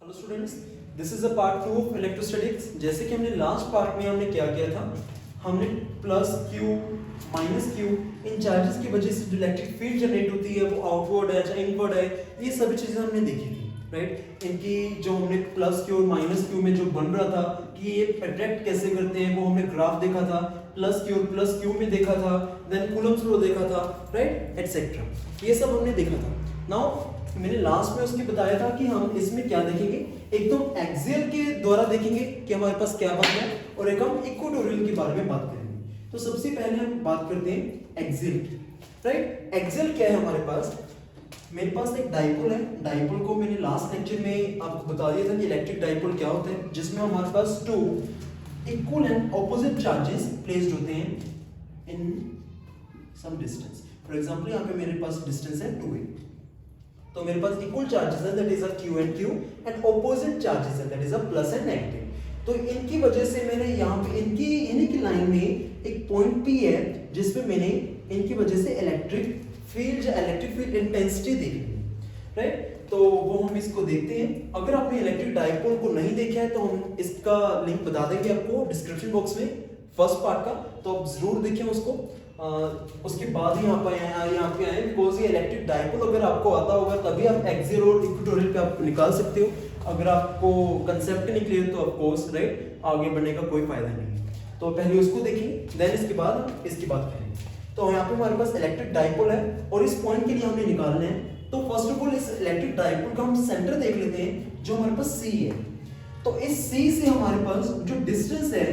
Hello students, this is a part 2 of electrostatics. जैसे कि हमने लास्ट पार्ट में हमने क्या किया था, हमने plus Q minus Q in charges की वजह से जो इलेक्ट्रिक फील्ड जनरेट होती है वो आउटवर्ड है या इनवर्ड है, ये सभी चीजें हमने देखी थी, राइट। इनकी जो हमने प्लस क्यू और माइनस क्यू में जो बन रहा था कि ये अट्रैक्ट कैसे करते हैं वो हमने ग्राफ देखा था, प्लस क्यू में देखा था, देन कूलम्ब्स लॉ देखा था, राइट, एटसेट्रा, ये सब हमने देखा था। नाउ मैंने लास्ट में उसके बताया था कि हम इसमें क्या देखेंगे, एक तो एक्सियल के द्वारा देखेंगे कि हमारे पास क्या बात है, और एक हम इक्वेटोरियल के बारे में बात करेंगे। तो सबसे पहले हम बात करते हैं एक्सियल, राइट। एक्सियल क्या है हमारे पास, मेरे पास एक डाइपोल है। डाइपोल को मैंने लास्ट लेक्चर में आपको बता दिया था कि इलेक्ट्रिक डाइपोल क्या होता है, जिसमें हमारे पास two equal and opposite charges placed होते हैं in some distance. For example यहाँ पे मेरे पास डिस्टेंस है 2a, तो मेरे पास इक्वल चार्जेस है, that is a q and opposite charges है, that is a plus and negative. तो इनकी वजह से मैंने यहाँ पे इन्हीं की लाइन में एक पॉइंट P है जिसपे मैंने इनकी वजह से इलेक्ट्रिक फील्ड इंटेंसिटी देखी, राइट। तो वो हम इसको देखते हैं। अगर आपने इलेक्ट्रिक डाइपोल को नहीं देखा है तो हम इसका लिंक बता देंगे आपको डिस्क्रिप्शन बॉक्स में, फर्स्ट पार्ट का, तो आप जरूर देखें उसको। उसके बाद ही यहाँ पे आए बिकॉज ये इलेक्ट्रिक डाइपोल अगर आपको आता होगा तभी आप एक्सियल और इक्वेटोरियल पे आप निकाल सकते हो। अगर आपको कंसेप्ट नहीं क्लियर तो ऑफ कोर्स, राइट, आगे बढ़ने का कोई फायदा नहीं है। तो पहले उसको देखेंगे, देन इसके बाद हम इसकी बात करेंगे। तो यहाँ पे हमारे पास इलेक्ट्रिक डाइपोल है और इस पॉइंट के लिए हमने निकालना है। तो फर्स्ट ऑफ ऑल इस इलेक्ट्रिक डाइपोल का हम सेंटर देख लेते हैं जो हमारे पास C है। तो इस C से हमारे पास जो डिस्टेंस है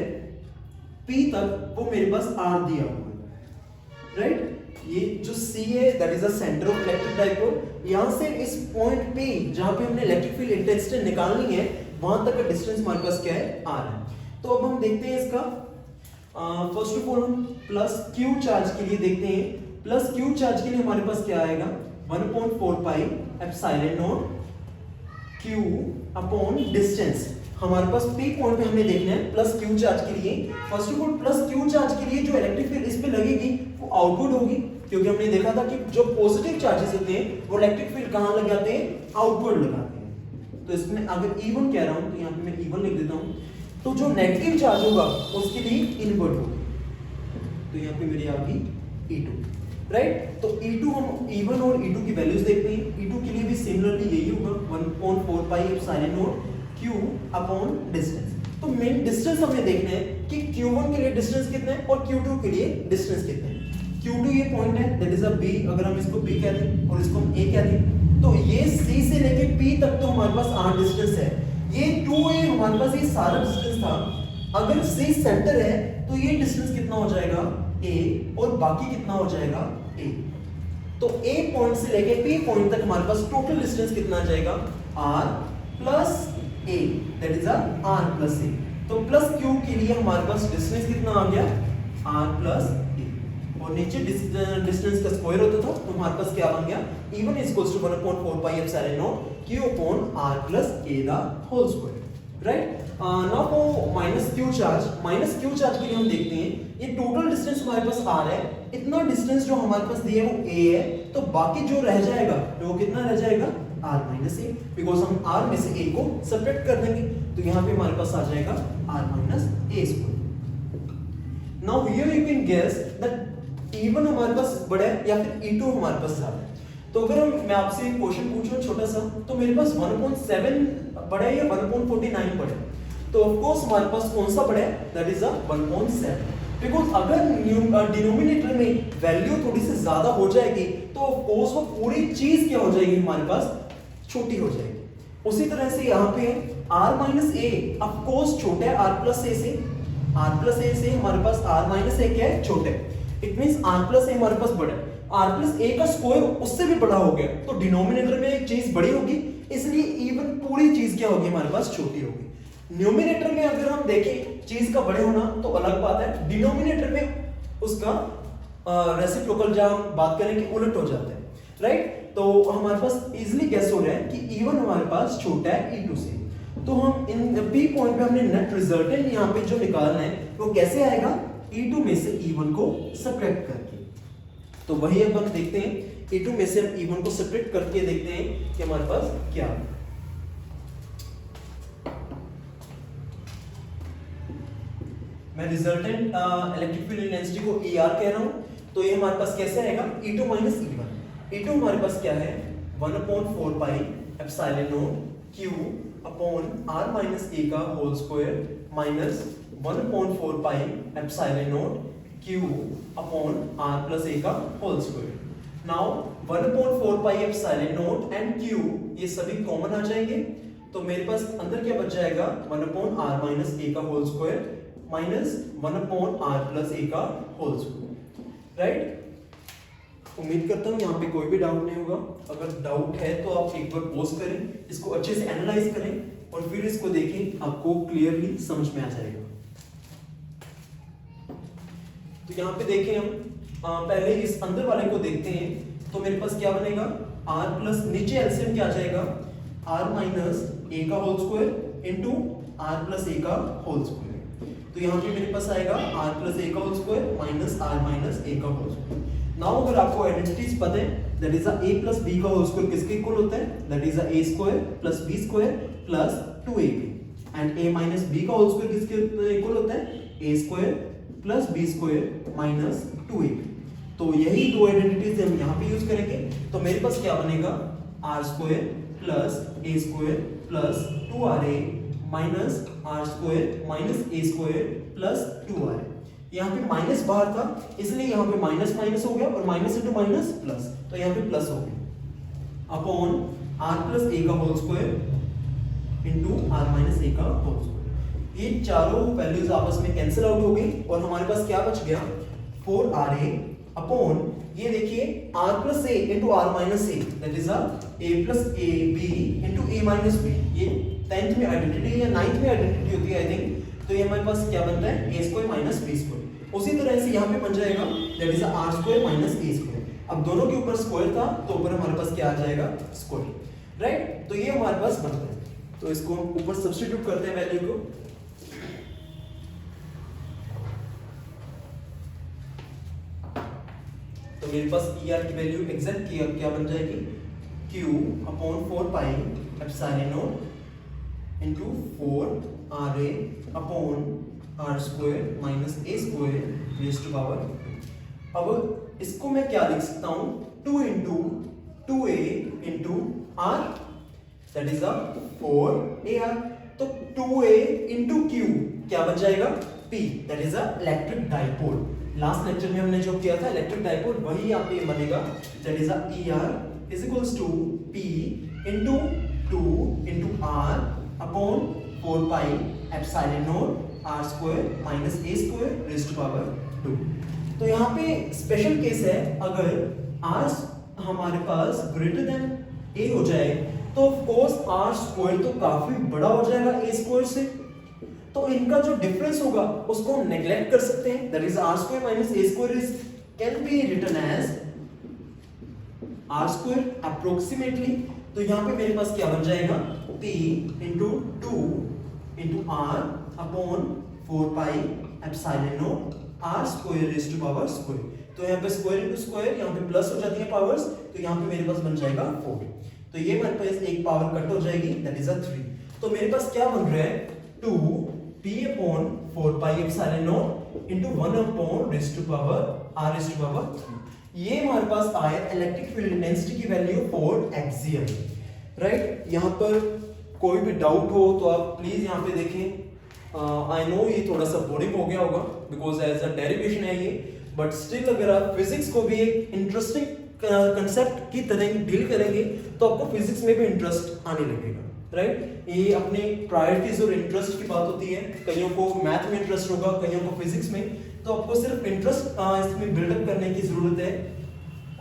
P तक वो मेरे पास R दिया हुआ है, राइट। ये जो C है that is the centre of electric dipole. यहां से इस पॉइंट पे जहां पे हमने इलेक्ट्रिक फील्ड इंटेंसिटी निकालनी है वहां तक का डिस्टेंस हमारे पास क्या है, R है। तो अब हम देखते हैं इसका फर्स्ट ऑफ ऑल हम प्लस क्यू चार्ज के लिए देखते हैं। प्लस क्यू चार्ज के लिए हमारे पास क्या आएगा, 1.4 पाई epsilon not q upon distance. हमारे पास P पॉइंट पे हमें देखना है प्लस क्यू चार्ज के लिए। First of all plus Q charge के लिए जो इलेक्ट्रिक फील्ड इस पे लगेगी वो आउटवर्ड होगी, क्योंकि हमने देखा था कि जो पॉजिटिव चार्जेस होते हैं वो इलेक्ट्रिक फील्ड कहां लग जाते हैं, आउटवर्ड लगाते हैं। तो इसमें अगर E1 कह रहा हूं तो यहां पे मैं E1 लिख देता हूं। तो जो नेगेटिव चार्ज होगा उसके लिए इनवर्ट होगी, तो यहां पे मेरी आ गई E2, राइट। तो E2 हम E1 और E2 की वैल्यूज देखते हैं। E2 के लिए भी सिमिलरली यही होगा 1.4 पाई epsilon not q upon distance. तो मेन डिस्टेंस हमें देखना है कि q1 के लिए डिस्टेंस कितना है और q2 के लिए डिस्टेंस कितना है। q2 ये पॉइंट है, दैट इज अ b, अगर हम इसको b कह दें और इसको हम a कह दें तो ये c से लेके p तक तो हमारे पास r डिस्टेंस है। ये 2a हमारे पास ये सारा डिस्टेंस था। अगर c सेंटर है तो ये डिस्टेंस कितना हो जाएगा, a, और बाकी कितना हो जाएगा, a। तो a पॉइंट से लेके p पॉइंट तक हमारे पास टोटल डिस्टेंस कितना आ जाएगा, r plus a, that is r plus a। तो प्लस q के लिए हमारे पास डिस्टेंस कितना आ गया, r प्लस a, और नीचे डिस्टेंस का स्क्वायर होता था तो हमारे पास क्या बन गया, E1 1/4 pi epsilon not q upon r plus a the whole square, right. Now for minus q charge के लिए हम देखते हैं ये टोटल डिस्टेंस हमारे पास r है। इतना डिस्टेंस जो हमारे पास दिया है वो a है, तो बाकी जो रह जाएगा वो कितना रह जाएगा, r माइनस a, बिकॉज हम r में से a को सब्ट्रैक्ट कर देंगे तो यहाँ पे हमारे पास आ जाएगा r minus a square. Now here you can guess that E1 हमारे पास बड़ा है या फिर E2 हमारे पास ज्यादा है। तो अगर मैं आपसे एक क्वेश्चन पूछूं छोटा सा, तो मेरे पास 1.7 बड़ा है या 1.49 बड़ा है, तो ऑफ कोर्स हमारे पास कौन सा बड़ा है, दैट इज 1.7, बिकॉज अगर डिनोमिनेटर में वैल्यू थोड़ी सी ज्यादा हो जाएगी तो ऑफ कोर्स वो पूरी चीज क्या हो जाएगी, हमारे पास छोटी हो जाएगी। उसी तरह से यहाँ पे r minus a of course छोटा है r प्लस a से, हमारे पास r माइनस a क्या है, छोटा है। It means r plus a हमारे पास बड़ा है, r प्लस a का स्क्वायर उससे भी बड़ा हो गया, तो डिनोमिनेटर में एक चीज बड़ी होगी, इसलिए इवन पूरी चीज क्या होगी, हमारे पास छोटी होगी। न्यूमिनेटर में अगर हम देखें चीज का बड़े होना तो अलग बात है, डिनोमिनेटर में उसका रेसिप्रोकल जब हम बात करें कि उलट हो जाता है, राइट। तो हमारे पास इजीली गेस हो रहा है कि E1 हमारे पास छोटा है E2 से। तो हम इन P पॉइंट पे हमने नेट रिजल्टेंट यहाँ पे जो निकालना है वो कैसे आएगा, E2 में से E1 को सब्ट्रैक्ट करके। तो वही अब हम देखते हैं, E2 में से हम E1 को सब्ट्रैक्ट करके देखते हैं कि हमारे पास क्या है। मैं रिजल्टेंट इलेक्ट्रिक फील्ड इंटेंसिटी को ER कह रहा हूँ, तो ये हमारे पास कैसे आएगा E2 माइनस E1। E2 हमारे पास क्या है 1/4 pi epsilon not Q upon R minus A का whole square minus 1/4 pi epsilon not Q upon R plus A का whole square. Now 1/4 pi epsilon not and Q ये सभी common आ जाएंगे, तो मेरे पास अंदर क्या बच जाएगा 1/R माइनस A का whole square minus 1/R plus A का होल स्क्वायर, राइट। उम्मीद करता हूँ यहाँ पे कोई भी डाउट नहीं होगा। अगर डाउट है तो आप एक बार पॉज करें, इसको अच्छे से एनालाइज करें और फिर इसको देखें, आपको क्लियरली समझ में आ जाएगा। तो यहाँ पे देखें हम पहले इस अंदर वाले को देखते हैं, तो मेरे पास क्या बनेगा R प्लस नीचे एलसीएम क्या आ जाएगा R माइनस A का whole square into R plus A का होल स्क्वायर। तो यहाँ पे मेरे पास आएगा R प्लस A का whole square minus R minus A का होल स्क्वायर। नाउ अगर आपको आइडेंटिटीज पता है, that is A plus B का होल स्क्वायर किसके इक्वल होता है, that is A square plus B square plus 2AB and A minus B का होल स्क्वायर किसके इक्वल होता है, A square plus B square minus 2AB। तो यही दो आइडेंटिटीज हम यहाँ पे यूज करेंगे। तो मेरे पास क्या बनेगा R square plus A square plus 2RA minus R square minus A square plus 2RA। यहाँ पे माइनस बाहर था इसलिए यहाँ पे माइनस माइनस हो गया और माइनस इंटू माइनस प्लस, तो यहाँ पे प्लस हो गया अपॉन R प्लस A का whole square into R minus A का होल स्क्वायर। ये चारों वैल्यूज आपस में कैंसिल आउट हो गई और हमारे पास क्या बच गया 4RA अपॉन ये देखिए R plus A into R minus A, that is A plus AB into A minus B। ये 10th में आइडेंटिटी या 9th में आइडेंटिटी होती है आई थिंक। तो ये हमारे पास क्या बनता है A square minus B square. उसी तरह से यहाँ पे बन जाएगा that is R square minus A square. अब दोनों के ऊपर स्क्वायर था तो ऊपर हमारे पास क्या आ जाएगा स्क्वायर, राइट। तो ये हमारे पास बनता है, तो इसको हम ऊपर सब्स्टिट्यूट करते हैं वैल्यू को। तो मेरे पास ER की वैल्यू एग्जैक्ट क्या बन जाएगी Q upon 4 pi epsilon not into 4RA upon R square minus A square raised to power. अब इसको मैं क्या लिख सकता हूं 2 into 2A into R, that is 4AR। तो 2A इंटू Q क्या बन जाएगा P, that is electric dipole. Last lecture में हमने जो किया था इलेक्ट्रिक डाइपोल, वही यहाँ पे बनेगा, that is ER is equals to P into 2 into R upon 4 pi epsilon naught R square minus A square raised to power 2। तो यहाँ पे स्पेशल केस है, अगर R हमारे पास ग्रेटर देन A हो जाए तो ऑफ कोर्स R स्क्वायर तो काफी बड़ा हो जाएगा A स्क्वायर से, तो इनका जो डिफरेंस होगा उसको हम नेग्लेक्ट कर सकते हैं, that is R square minus A square is can be written as R square approximately. तो यहाँ पे मेरे पास क्या बन जाएगा P into 2 into R upon 4 pi epsilon naught R square raised to power square. तो यहाँ पे स्क्वायर इंटू स्क्वायर यहाँ पे प्लस हो जाती है पावर्स, तो यहाँ पे मेरे पास बन जाएगा 4। तो ये मेरे पास एक पावर कट हो जाएगी, दैट इज 3। तो मेरे पास क्या बन रहा है 2P upon 4 pi epsilon naught into 1 upon raised to power R raised to power 3। ये हमारे पास आया इलेक्ट्रिक फील्ड इंटेंसिटी की वैल्यू फॉर एक्सियल, राइट। यहाँ पर कोई भी डाउट हो तो आप प्लीज यहाँ पे देखें। आई नो ये थोड़ा सा बोरिंग हो गया होगा बिकॉज एज अ डेरिवेशन है ये, बट स्टिल अगर आप फिजिक्स को भी एक इंटरेस्टिंग कंसेप्ट की तरह डील करेंगे तो आपको फिजिक्स में भी इंटरेस्ट आने लगेगा, राइट। ये अपने प्रायोरिटीज और इंटरेस्ट की बात होती है, कईयों को मैथ में इंटरेस्ट होगा, कईयों को फिजिक्स में, तो आपको सिर्फ इंटरेस्ट इसमें बिल्डअप करने की जरूरत है।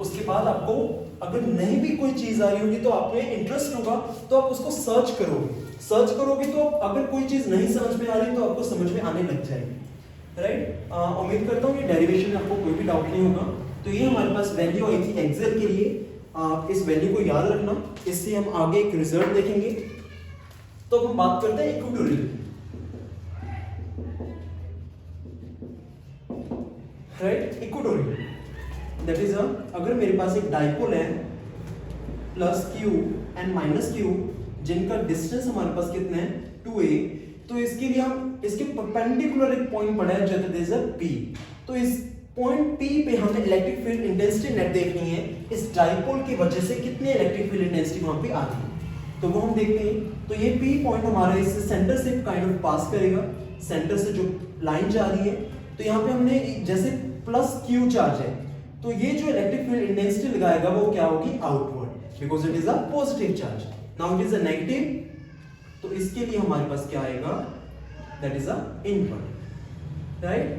उसके बाद आपको अगर नहीं भी कोई चीज आ रही होगी तो आप में इंटरेस्ट होगा तो आप उसको सर्च करोगे तो अगर कोई चीज नहीं समझ में आ रही तो आपको समझ में आने लग जाएगी, राइट। उम्मीद करता हूँ ये डेरिवेशन में आपको कोई भी डाउट नहीं होगा। तो ये हमारे पास वैल्यू आई थी एक्सेल के लिए, आप इस वैल्यू को याद रखना, इससे हम आगे एक रिजल्ट देखेंगे। तो अब हम बात करते हैं equatorial, right. Equatorial that is अगर मेरे पास एक डाइपोल है plus Q and minus Q जिनका डिस्टेंस हमारे पास कितना है 2a, तो इसके लिए हम इसके परपेंडिकुलर एक पॉइंट पढ़ा है जो इज P। तो इस पॉइंट P पे हमने इलेक्ट्रिक फील्ड इंटेंसिटी नेट देखनी है, इस डाइपोल की वजह से कितनी इलेक्ट्रिक फील्ड इंटेंसिटी वहां पे आ रही है, तो वो हम देखते हैं। तो ये P पॉइंट हमारा इस सेंटर से काइंड ऑफ पास करेगा, सेंटर से जो लाइन जा रही है। तो यहाँ पे हमने जैसे प्लस Q चार्ज है, तो ये जो इलेक्ट्रिक फील्ड इंटेंसिटी लगाएगा वो क्या होगी, outward, because it is a positive charge. Now it is a negative, तो इसके लिए हमारे पास क्या आएगा, that is a invert, right.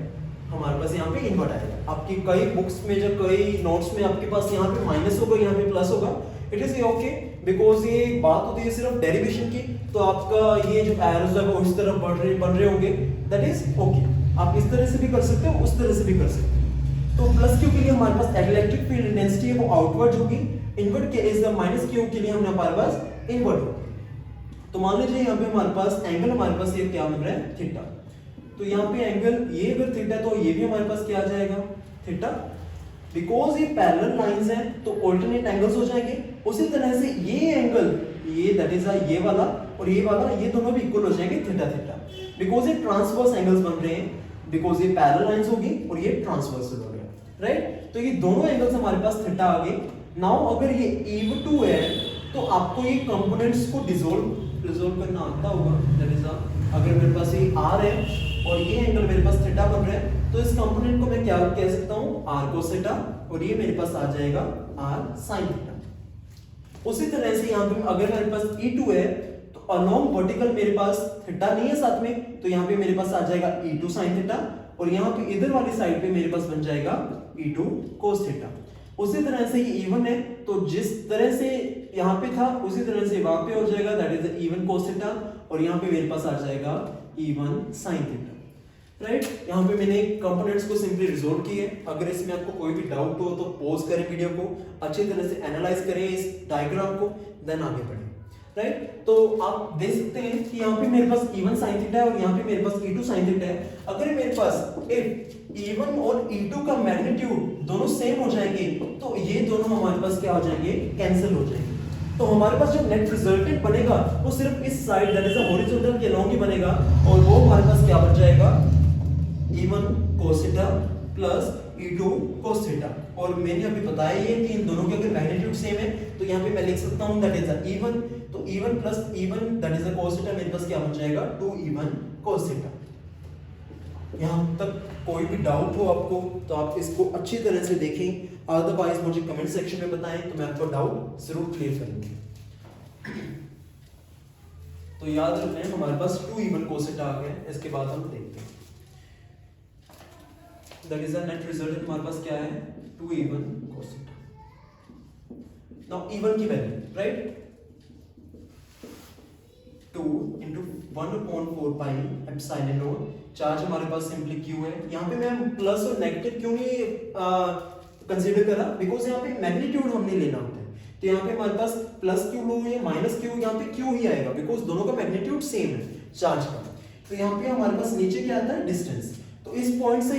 हमारे पास यहाँ पे इनवर्ट आएगा। आपकी कई बुक्स में जो कई नोट्स में आपके पास यहाँ पे माइनस होगा, यहाँ पे प्लस होगा, इट इज ओके, बिकॉज ये बात होती है सिर्फ डेरिवेशन की। तो आपका ये जो एरोस है वो इस तरफ बन रहे होंगे, दैट इज ओके। आप इस तरह से भी कर सकते हो, उस तरह से भी कर सकते हो। तो प्लस क्यू के लिए हमारे पास इलेक्ट्रिक फील्ड इंटेंसिटी है वो आउटवर्ड होगी, इनवर्ट के लिए माइनस क्यू के लिए हमने हमारे पास इनवर्ट होगी। तो मान लीजिए यहाँ पे हमारे पास एंगल हमारे पास ये क्या मिल रहा है, थीटा। तो यहाँ पे एंगल ये अगर थीटा तो ये भी हमारे पास क्या आ जाएगा, थीटा। बिकॉज ये पैरेलल लाइंस हैं तो ऑल्टरनेट एंगल्स हो जाएंगे। उसी तरह से ये एंगल, ये दैट इज ये वाला और ये वाला, ये दोनों भी इक्वल हो जाएंगे, थीटा थीटा, बिकॉज ये ट्रांसवर्स एंगल्स बन रहे हैं, बिकॉज ये पैरेलल लाइंस होगी और ये ट्रांसवर्सल हो गया, राइट। तो ये दोनों एंगल्स हमारे पास थीटा आ गए। नाउ अगर ये E2 है तो आपको ये कंपोनेंट्स को रिजोल्व करना आता होगा, दैट इज अगर मेरे पास ये R है और ये एंगल मेरे पास थीटा बन रहा है, तो इस कंपोनेंट को मैं क्या कह सकता हूं, R cos थीटा, और ये मेरे पास आ जाएगा R sin थीटा। उसी तरह से यहाँ पे अगर मेरे पास E2 है तो अलोंग वर्टिकल मेरे पास थीटा नहीं है साथ में, तो यहाँ पे मेरे पास आ जाएगा E2 sin थीटा, और यहाँ पे इधर वाली साइड पे मेरे पास बन जाएगा E2 cos थीटा। उसी तरह से ये E1 है तो जिस तरह से यहाँ पे था उसी तरह से वहां पे हो जाएगा, that is E1 cos theta, और यहाँ पे मेरे पास आ जाएगा E1 sin थीटा, राइट। यहाँ पे मैंने कंपोनेंट्स को सिंपली रिजोल्व किए। अगर इसमें आपको कोई भी डाउट हो तो पॉज करें वीडियो को, अच्छी तरह से एनालाइज करें इस डायग्राम को, देन आगे बढ़ें, राइट। तो आप देख सकते हैं कि यहाँ पे मेरे पास E1 sin थीटा है और यहाँ पे मेरे पास E2 sin थीटा है। अगर मेरे पास E1 और E2 का मैग्नीट्यूड दोनों सेम हो जाएंगे तो ये दोनों हमारे पास क्या हो जाएंगे, कैंसिल हो जाएंगे। तो हमारे पास जो नेट रिजल्टेंट बनेगा वो सिर्फ इस side that is the horizontal के अलोंग ही बनेगा, और वो हमारे पास क्या बन जाएगा, E1 cos theta plus E2 cos theta. और मैंने अभी बताया ये कि इन दोनों के अगर मैग्नीट्यूड सेम है तो यहाँ पे मैं लिख सकता हूँ दैट इज E1, तो E1 plus E1 that is cos theta मेरे पास क्या बन जाएगा, 2E1 cos थीटा। यहाँ तक कोई भी डाउट हो आपको तो आप इसको अच्छी तरह से देखें, अदरवाइज मुझे कमेंट सेक्शन में बताएं तो मैं आपको डाउट जरूर क्लियर करूंगी। तो याद रखें हमारे पास 2E1 cos थीटा आ गया। इसके बाद हम देखते हैं that is the net result हमारे पास क्या है, 2E1 cos theta. Now E1 की value, right, 2 into 1/4 pi epsilon not. Charge हमारे पास सिंपली Q है। यहाँ पे मैं प्लस और नेगेटिव क्यों नहीं कंसीडर करा, बिकॉज यहाँ पे मैग्नीट्यूड हमने लेना होता है। तो यहाँ पे हमारे पास प्लस Q लो या माइनस Q, यहाँ पे Q ही आएगा बिकॉज दोनों का मैग्नीट्यूड सेम है चार्ज का। तो यहाँ पे हमारे पास नीचे क्या आता है, डिस्टेंस। तो इस पॉइंट से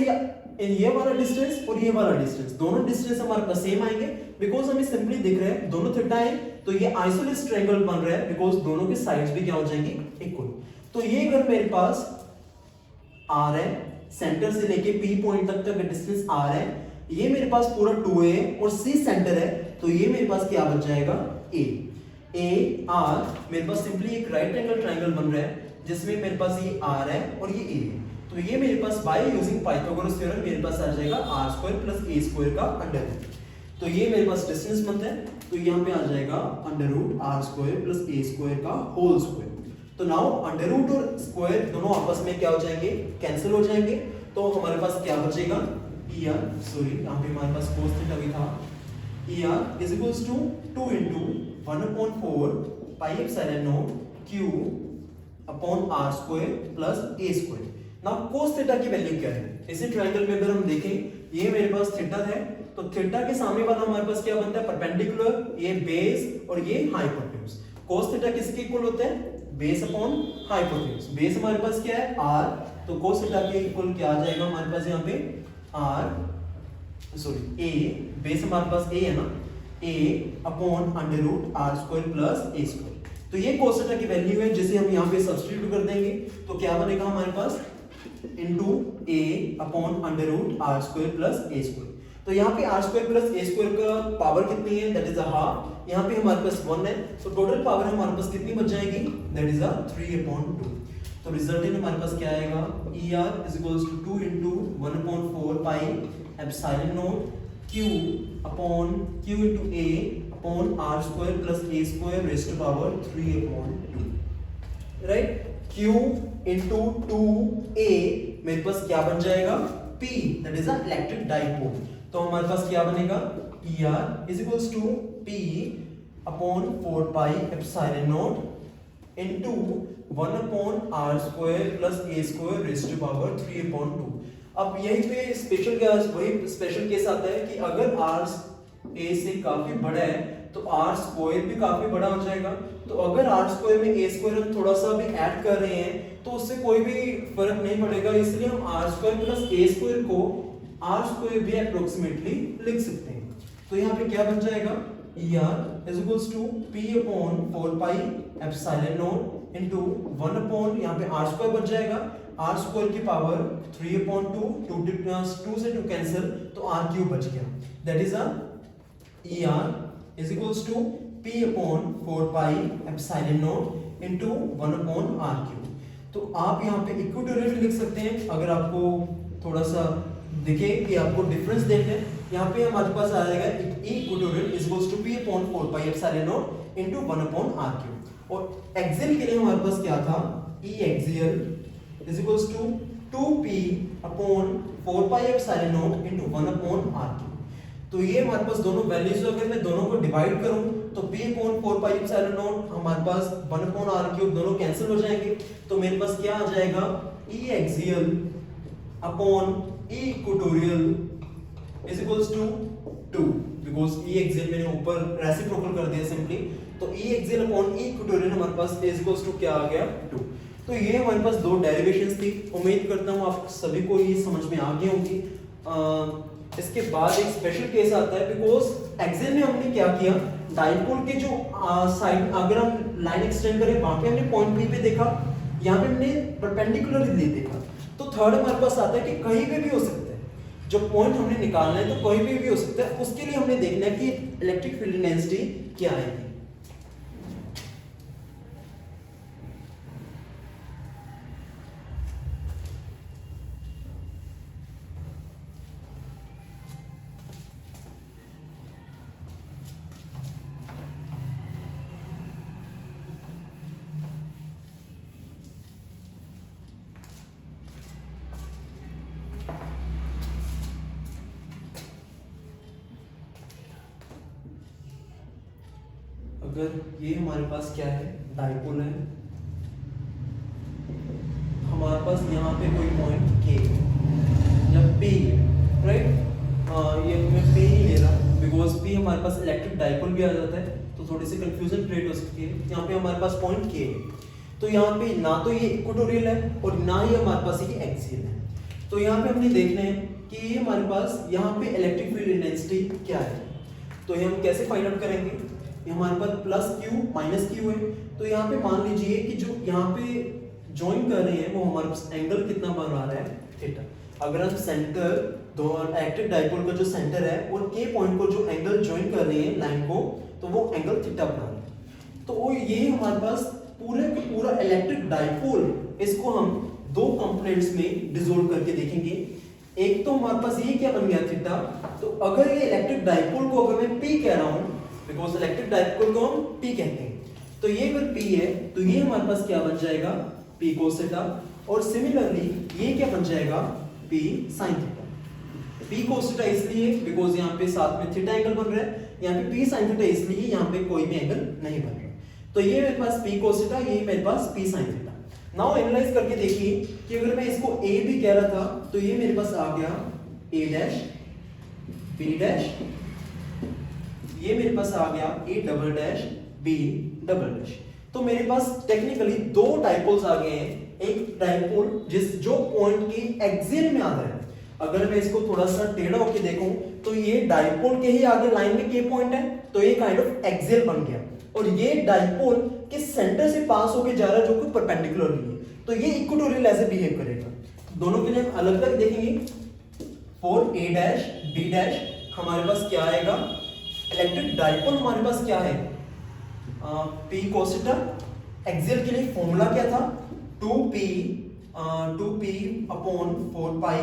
ये वाला डिस्टेंस और ये वाला डिस्टेंस, दोनों डिस्टेंस हमारे पास सेम आएंगे बिकॉज हमें सिंपली दिख रहा है दोनों थीटा है, तो ये आइसोसेलेस ट्रायंगल बन रहा है बिकॉज दोनों के साइड्स भी क्या हो जाएंगे, इक्वल। तो ये अगर मेरे पास R है, सेंटर से लेके P पॉइंट तक का डिस्टेंस R है, ये मेरे पास पूरा 2A और C सेंटर है, तो ये मेरे पास क्या बन जाएगा, A R मेरे पास सिंपली एक राइट एंगल ट्रायंगल बन रहा है जिसमें मेरे पास ये R है और ये A है। तो ये मेरे पास बाय यूजिंग पाइथागोरस थ्योरम मेरे पास आ जाएगा r² + a² का अंडर रूट। तो ये मेरे पास डिस्टेंस बनता है, तो यहाँ पे आ जाएगा √r² + a² का होल स्क्वायर। तो नाउ अंडर रूट और स्क्वायर दोनों आपस में क्या हो जाएंगे, कैंसिल हो जाएंगे। तो हमारे पास क्या बचेगा, यहाँ पे हमारे पास cos थीटा भी था, ER is equals to 2 into 1/4 pi epsilon naught Q upon r² + a²। Now cos theta की वैल्यू क्या है, इसी ट्रायंगल में अगर हम देखें ये मेरे पास थीटा है, तो थीटा के सामने वाला हमारे पास क्या बनता है, परपेंडिकुलर, ये बेस और ये हाइपोटेन्यूज। cos थीटा किसके इक्वल होता है, बेस अपॉन हाइपोटेन्यूज। बेस हमारे पास क्या है, r, तो cos थीटा के इक्वल क्या आ जाएगा हमारे पास यहाँ पे a, बेस हमारे पास a है ना, a upon under root r² + a²। तो ये cos थीटा की वैल्यू है जिसे हम यहाँ पे सब्स्टिट्यूट कर देंगे तो क्या बनेगा हमारे पास into a upon under root r square plus a square. तो यहाँ पे r square plus a square का पावर कितनी है, दैट इज अ हाफ। यहाँ पे हमारे पास 1 है तो टोटल पावर हमारे पास कितनी बच जाएगी, दैट इज अ 3/2। तो रिजल्टेंट हमारे पास क्या आएगा, ER is equals to 2 into 1/4 pi epsilon not Q upon Q into A upon R square plus A square raise to power 3/2, right. Q into 2A मेरे पास क्या बन जाएगा, P that is a electric dipole. तो हमारे पास क्या बनेगा, ER is equals to P upon 4 pi epsilon not into 1 upon R square plus A square raise to power 3/2। अब यहीं पे स्पेशल केस, वही स्पेशल केस आता है कि अगर R A से काफी बड़ा है तो R स्क्वायर भी काफी बड़ा हो जाएगा। तो अगर R स्क्वायर में A स्क्वायर हम थोड़ा सा भी ऐड कर रहे हैं तो उससे कोई भी फर्क नहीं पड़ेगा, इसलिए हम R square plus A square को R स्क्वायर भी अप्रोक्सीमेटली लिख सकते हैं। तो यहाँ पे क्या बन जाएगा, ER is equals to P upon 4 pi epsilon not into 1 upon यहाँ पे R स्क्वायर बच जाएगा, R स्क्वायर की पावर 3/2, 2 से 2 कैंसिल तो R क्यूब बच गया, that is a ER is equals to P upon 4 pi epsilon naught into 1 upon R cube। तो आप यहाँ पे इक्वेटोरियल लिख सकते हैं अगर आपको थोड़ा सा दिखे कि आपको डिफरेंस देखना है। यहाँ पे हमारे पास आ जाएगा equatorial is equals to P upon 4 pi epsilon naught into 1 upon R cube। और एक्सियल के लिए हमारे पास क्या था, E axial is equals to 2P upon 4 pi epsilon naught into 1 upon R cube। तो ये हमारे पास दोनों वैल्यूज, अगर मैं दोनों को डिवाइड करूं तो P upon 4 pi epsilon naught हमारे पास 1 अपॉन R क्यूब दोनों कैंसिल हो जाएंगे। तो मेरे पास क्या आ जाएगा, E axial upon E equatorial is equals to 2, because E axial मैंने ऊपर रेसिप्रोकल कर दिया सिंपली। तो E axial upon E equatorial हमारे पास इज इक्वल्स टू क्या आ गया, 2। तो ये हमारे पास दो डेरिवेशंस थी। उम्मीद करता हूं आप सभी को ये समझ में आ गई होंगी। इसके बाद एक स्पेशल केस आता है, बिकॉज एक्सियल में हमने क्या किया, डाइपोल के जो साइड अगर हम लाइन एक्सटेंड करें वहां पे हमने पॉइंट P पे देखा, यहाँ पे हमने परपेंडिकुलरली देखा। तो थर्ड हमारे पास आता है कि कहीं पे भी हो सकता है, जो पॉइंट हमने निकालना है तो कहीं पे भी हो सकता है। उसके लिए हमने देखना है कि इलेक्ट्रिक फील्ड इंटेंसिटी क्या आएगी। अगर ये हमारे पास क्या है, डाइपोल है, हमारे पास यहाँ पे कोई पॉइंट K या P है, राइट। ये मैं P नहीं ले रहा बिकॉज P हमारे पास इलेक्ट्रिक डाइपोल भी आ जाता है तो थोड़ी सी कंफ्यूजन क्रिएट हो सकती है। यहाँ पे हमारे पास पॉइंट K है, तो यहाँ पे ना तो ये इक्वेटोरियल है और ना ही हमारे पास ये एक्सियल है। तो यहाँ पे हमने देखना है कि ये हमारे पास यहाँ पे इलेक्ट्रिक फील्ड इंटेंसिटी क्या है। तो ये हम कैसे फाइंड आउट करेंगे, ये हमारे पास प्लस Q माइनस Q है। तो यहाँ पे मान लीजिए कि जो यहाँ पे ज्वाइन कर रहे हैं वो हमारे पास एंगल कितना बन रहा है, थीटा। अगर हम सेंटर दो इलेक्ट्रिक डाइपोल का जो सेंटर है और K पॉइंट को जो एंगल ज्वाइन कर रहे हैं लाइन को, तो वो एंगल थीटा बना रहे हैं। तो ये हमारे पास पूरे का पूरा इलेक्ट्रिक डाइपोल, इसको हम दो कंपोनेंट्स में डिसोल्व करके देखेंगे। एक तो हमारे पास ये क्या बन गया, थीटा। तो अगर ये इलेक्ट्रिक डाइपोल को अगर मैं P कह रहा हूं, बिकॉज इलेक्ट्रिक डाइपोल को हम P कहते हैं, तो ये अगर P है तो ये हमारे पास क्या बन जाएगा, P cos थीटा। और सिमिलरली ये क्या बन जाएगा, P sin theta. P cos theta इसलिए बिकॉज यहाँ पे साथ में थीटा एंगल बन रहा है, यहाँ पे P sin थीटा इसलिए यहाँ पे कोई भी एंगल नहीं बन रहा। तो ये मेरे पास P cos थीटा, ये मेरे पास P sin theta. Now analyse करके देखिए कि अगर मैं इसको A भी कह रहा था तो ये मेरे पास आ गया A डैश B डैश, ये मेरे पास आ गया A double dash B double dash. तो मेरे पास टेक्निकली दो डाइपोल्स आ गए हैं। एक डाइपोल जो पॉइंट की एक्सियल में आ रहा है, अगर मैं इसको थोड़ा सा टेढ़ा होके देखूं तो ये डाइपोल के ही आगे लाइन में के पॉइंट है, तो ये काइंड ऑफ एक्सियल बन गया, और ये डाइपोल के सेंटर से पास होके जा रहा है जो कि परपेंडिकुलर नहीं है, तो ये इक्वेटोरियल ऐसे बिहेव करेगा। दोनों के लिए हम अलग अलग देखेंगे। For a dash b dash हमारे पास क्या आएगा, इलेक्ट्रिक डाइपोल हमारे पास क्या है, p cos थीटा। एक्सियल के लिए फॉर्मूला क्या था, 2p upon 4 pi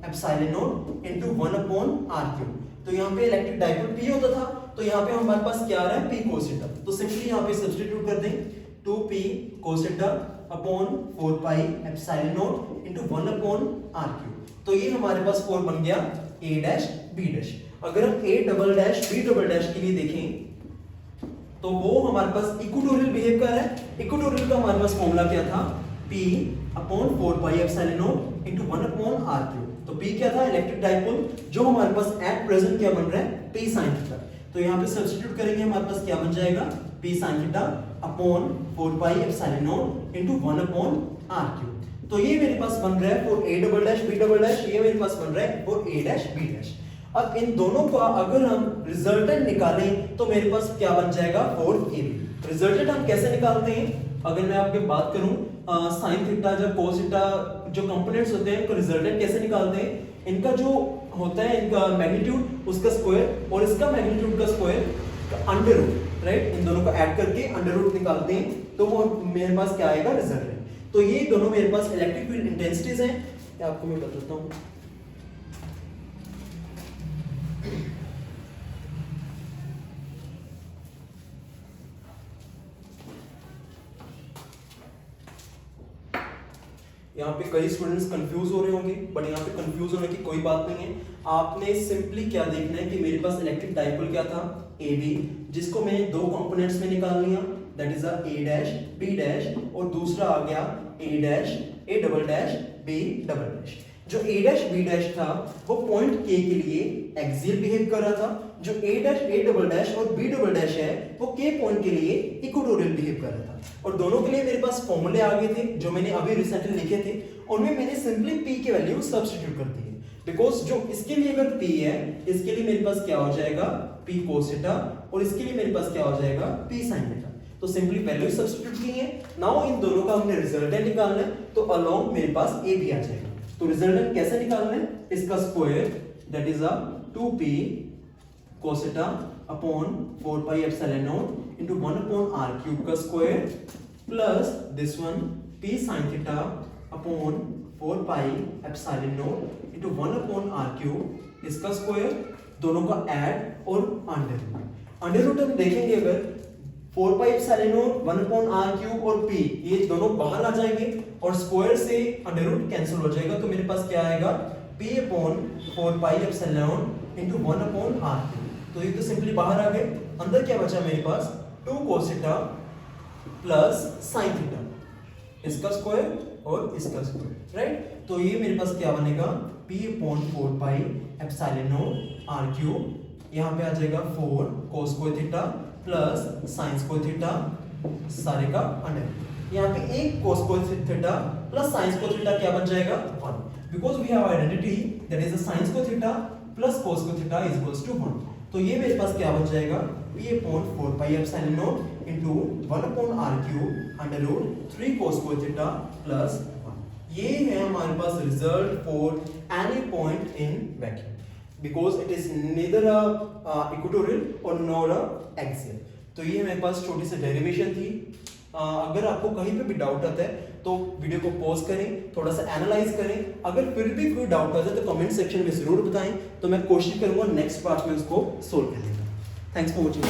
epsilon not into 1 upon r cube. तो यहाँ पे इलेक्ट्रिक डाइपोल p होता था, तो यहाँ पे हमारे पास क्या आ रहा है, p cos थीटा। तो सिंपली यहाँ पे सब्स्टिट्यूट कर दें, 2p cos theta upon 4 pi epsilon not into 1 upon r cube. तो ये हमारे पास फॉर्म बन गया a डैश b डैश। अगर हम a double dash b double dash के लिए देखें तो वो हमारे पास इक्वेटोरियल बिहेव कर रहा है। इक्वेटोरियल का हमारे पास फॉर्मूला क्या था, p upon 4 pi epsilon not into 1 upon r cube. तो p क्या था, इलेक्ट्रिक डाइपोल, जो हमारे पास एट प्रेजेंट क्या बन रहा है, p sin थीटा। तो यहाँ पे सब्स्टिट्यूट करेंगे, हमारे पास क्या बन जाएगा, p sin theta upon 4 pi epsilon not into 1 upon r cube. तो ये मेरे पास बन रहा है for a double dash b double dash, ये मेरे पास बन रहा है for a dash b dash. अब इन दोनों का अगर हम रिजल्टेंट निकालें तो मेरे पास क्या बन जाएगा, फॉर a b। रिजल्टेंट हम कैसे निकालते हैं, अगर मैं आपके बात करूं sin थीटा या cos थीटा जो कंपोनेंट्स होते हैं, इनका रिजल्टेंट कैसे निकालते हैं, इनका जो होता है इनका मैग्नीट्यूड उसका स्क्वायर और इसका मैग्नीट्यूड का स्क्वायर अंडर रूट, राइट, इन दोनों को ऐड करके अंडर रूट निकालते हैं, तो वो मेरे पास क्या आएगा, रिजल्टेंट। तो ये दोनों मेरे पास इलेक्ट्रिक फील्ड इंटेंसिटीज हैं, आपको मैं बताता हूं। यहाँ पे कई स्टूडेंट्स कंफ्यूज हो रहे होंगे, बट यहाँ पे कंफ्यूज होने की कोई बात नहीं है। आपने सिंपली क्या देखना है कि मेरे पास इलेक्ट्रिक डाइपोल क्या था, ए बी, जिसको मैंने दो कंपोनेंट्स में निकाल लिया, that is a dash b dash, और दूसरा आ गया a dash a double dash b double dash. जो ए डैश बी डैश था वो पॉइंट के के लिए एक्सियल बिहेव कर रहा था, जो a dash a double dash और बी डबल डैश है वो के पॉइंट के लिए इक्वेटोरियल बिहेव कर रहा था। और दोनों के लिए मेरे पास फॉर्मूले आ गए थे जो मैंने अभी रिसेंटली लिखे थे, उनमें मैंने सिंपली पी की वैल्यू सब्स्टिट्यूट कर दी है, बिकॉज जो इसके लिए अगर पी है, इसके लिए मेरे पास क्या हो जाएगा, पी cos थीटा, और इसके लिए मेरे पास क्या हो जाएगा, पी sin थीटा। तो सिंपली वैल्यू सब्स्टिट्यूट की है। नाउ इन दोनों का हमने रिजल्टेंट निकालना है, तो अलोंग मेरे पास ए भी आ जाएगा। तो रिजल्टेंट कैसे निकालना है, इसका square that is a 2p cos theta upon 4 pi epsilon not into 1 upon r cube का square plus this one p sin theta upon 4 pi epsilon not into 1 upon r cube, इसका square, दोनों का add और under root. Under root हम देखेंगे, अगर 4 pi epsilon not 1 upon r cube और p ये दोनों बाहर आ जाएंगे और स्क्वायर से अंडर रूट कैंसिल हो जाएगा, तो मेरे पास क्या आएगा, p upon 4 pi epsilon into 1 upon r cube. तो ये तो सिंपली बाहर आ गए, अंदर क्या बचा मेरे पास, 2 cos theta plus sin theta, इसका स्क्वायर और इसका स्क्वायर, राइट। तो ये मेरे पास क्या बनेगा, p upon 4 pi epsilon naught r cube, यहाँ पे आ जाएगा 4 cos square theta plus sin square theta, सारे का अंडर। यहाँ पे एक cos square theta plus sin square theta क्या बन जाएगा, 1, because we have identity that is sin square theta plus cos square theta is equals to 1। तो ये मेरे पास क्या बन जाएगा, p upon 4 pi epsilon not into 1 upon r cube under root 3 cos square theta plus 1। ये है हमारे पास result for any point in vacuum, because it is neither a equatorial और nor a axial। तो ये मेरे पास छोटी सी डेरिवेशन थी। अगर आपको कहीं पे भी डाउट आता है तो वीडियो को पॉज करें, थोड़ा सा एनालाइज करें। अगर फिर भी कोई डाउट आता है तो कमेंट सेक्शन में जरूर बताएं, तो मैं कोशिश करूंगा नेक्स्ट पार्ट में उसको सोल्व करने का। Thanks for watching.